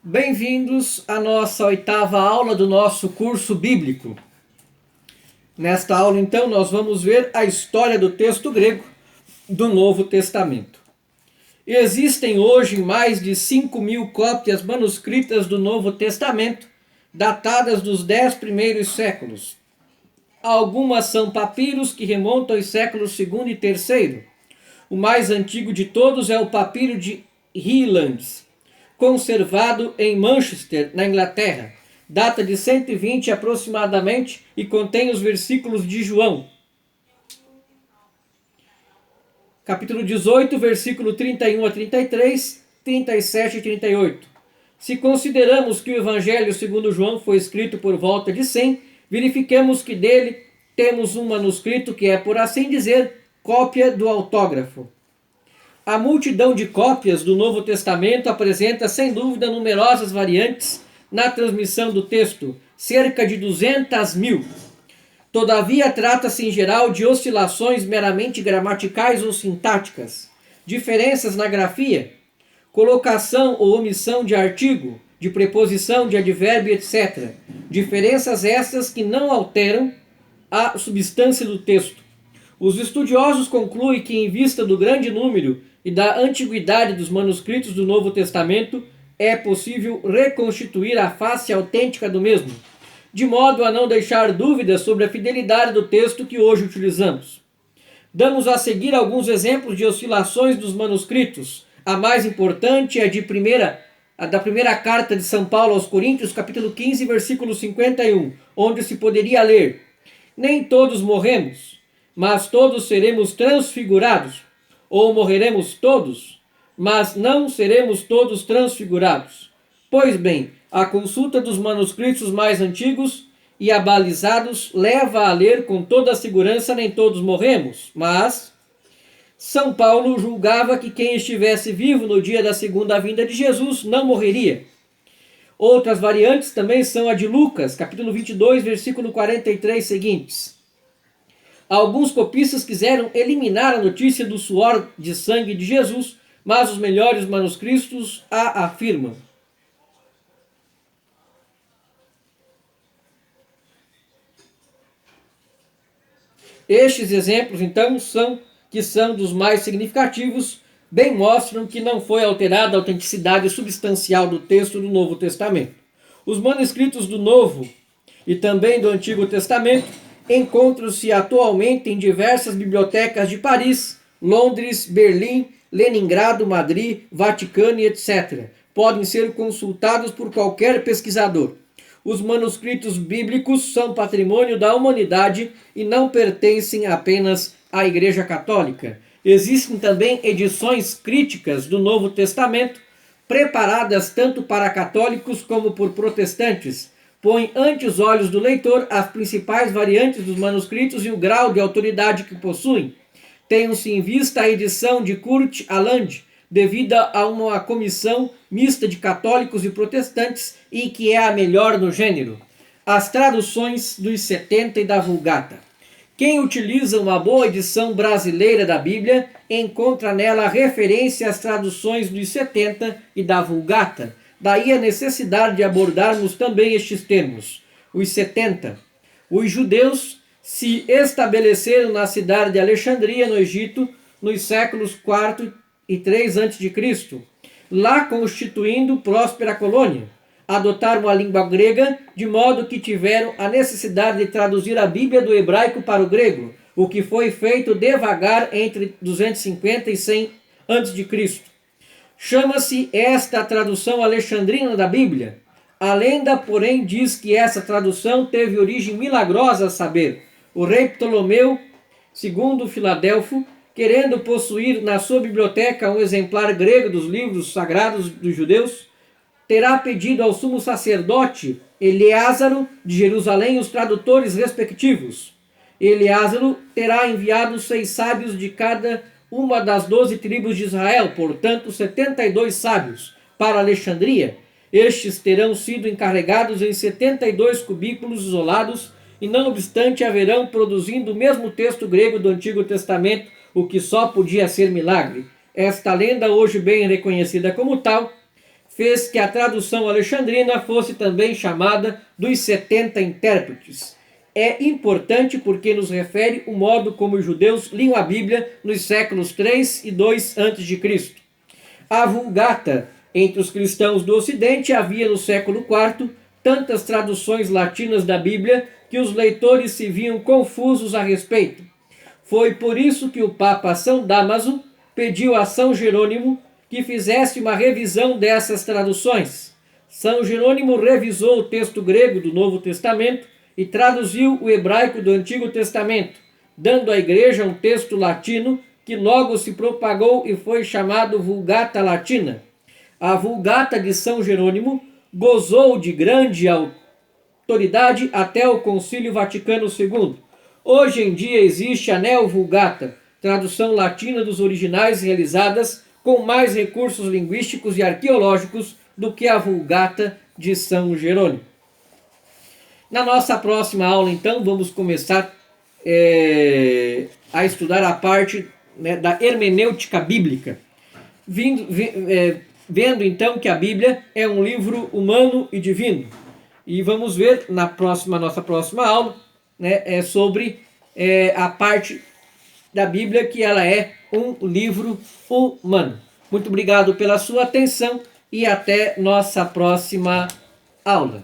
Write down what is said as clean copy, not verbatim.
Bem-vindos à nossa oitava aula do nosso curso bíblico. Nesta aula, então, nós vamos ver a história do texto grego do Novo Testamento. Existem hoje mais de 5.000 cópias manuscritas do Novo Testamento, datadas dos 10 primeiros séculos. Algumas são papiros que remontam aos séculos II e III. O mais antigo de todos é o papiro de Highlands, conservado em Manchester, na Inglaterra. Data de 120 aproximadamente e contém os versículos de João. Capítulo 18, versículo 31 a 33, 37 e 38. Se consideramos que o Evangelho segundo João foi escrito por volta de 100, verifiquemos que dele temos um manuscrito que é, por assim dizer, cópia do autógrafo. A multidão de cópias do Novo Testamento apresenta, sem dúvida, numerosas variantes na transmissão do texto, cerca de 200.000. Todavia, trata-se em geral de oscilações meramente gramaticais ou sintáticas, diferenças na grafia, colocação ou omissão de artigo, de preposição, de advérbio, etc. Diferenças estas que não alteram a substância do texto. Os estudiosos concluem que, em vista do grande número e da antiguidade dos manuscritos do Novo Testamento, é possível reconstituir a face autêntica do mesmo, de modo a não deixar dúvidas sobre a fidelidade do texto que hoje utilizamos. Damos a seguir alguns exemplos de oscilações dos manuscritos. A mais importante é a da primeira carta de São Paulo aos Coríntios, capítulo 15, versículo 51, onde se poderia ler: nem todos morremos, mas todos seremos transfigurados, ou morreremos todos, mas não seremos todos transfigurados. Pois bem, a consulta dos manuscritos mais antigos e abalizados leva a ler com toda a segurança: nem todos morremos, mas São Paulo julgava que quem estivesse vivo no dia da segunda vinda de Jesus não morreria. Outras variantes também são a de Lucas, capítulo 22, versículo 43 seguintes. Alguns copistas quiseram eliminar a notícia do suor de sangue de Jesus, mas os melhores manuscritos a afirmam. Estes exemplos, então, são dos mais significativos, bem mostram que não foi alterada a autenticidade substancial do texto do Novo Testamento. Os manuscritos do Novo e também do Antigo Testamento encontram-se atualmente em diversas bibliotecas de Paris, Londres, Berlim, Leningrado, Madrid, Vaticano e etc. Podem ser consultados por qualquer pesquisador. Os manuscritos bíblicos são patrimônio da humanidade e não pertencem apenas à Igreja Católica. Existem também edições críticas do Novo Testamento, preparadas tanto para católicos como por protestantes. Põe ante os olhos do leitor as principais variantes dos manuscritos e o grau de autoridade que possuem. Tenham-se em vista a edição de Kurt Aland, devida a uma comissão mista de católicos e protestantes e que é a melhor no gênero. As traduções dos 70 e da Vulgata. Quem utiliza uma boa edição brasileira da Bíblia encontra nela referência às traduções dos 70 e da Vulgata. Daí a necessidade de abordarmos também estes termos. Os 70. Os judeus se estabeleceram na cidade de Alexandria, no Egito, nos séculos IV e III a.C., lá constituindo próspera colônia. Adotaram a língua grega, de modo que tiveram a necessidade de traduzir a Bíblia do hebraico para o grego, o que foi feito devagar entre 250 e 100 a.C. Chama-se esta tradução alexandrina da Bíblia. A lenda, porém, diz que essa tradução teve origem milagrosa, a saber, o rei Ptolomeu II Filadelfo, querendo possuir na sua biblioteca um exemplar grego dos livros sagrados dos judeus, terá pedido ao sumo sacerdote Eleázaro de Jerusalém os tradutores respectivos. Eleázaro terá enviado 6 sábios de cada uma das 12 tribos de Israel, portanto 72 sábios, para Alexandria. Estes terão sido encarregados em 72 cubículos isolados e, não obstante, haverão produzindo o mesmo texto grego do Antigo Testamento, o que só podia ser milagre. Esta lenda, hoje bem reconhecida como tal, fez que a tradução alexandrina fosse também chamada dos 70 intérpretes. É importante porque nos refere o modo como os judeus liam a Bíblia nos séculos 3 e 2 a.C. A Vulgata. Entre os cristãos do Ocidente havia no século IV tantas traduções latinas da Bíblia que os leitores se viam confusos a respeito. Foi por isso que o Papa São Dámaso pediu a São Jerônimo que fizesse uma revisão dessas traduções. São Jerônimo revisou o texto grego do Novo Testamento e traduziu o hebraico do Antigo Testamento, dando à Igreja um texto latino que logo se propagou e foi chamado Vulgata Latina. A Vulgata de São Jerônimo gozou de grande autoridade até o Concílio Vaticano II. Hoje em dia existe a Neo-Vulgata, tradução latina dos originais realizadas com mais recursos linguísticos e arqueológicos do que a Vulgata de São Jerônimo. Na nossa próxima aula, então, vamos começar a estudar a parte da hermenêutica bíblica, vendo então que a Bíblia é um livro humano e divino. E vamos ver na nossa próxima aula sobre a parte da Bíblia que ela é um livro humano. Muito obrigado pela sua atenção e até nossa próxima aula.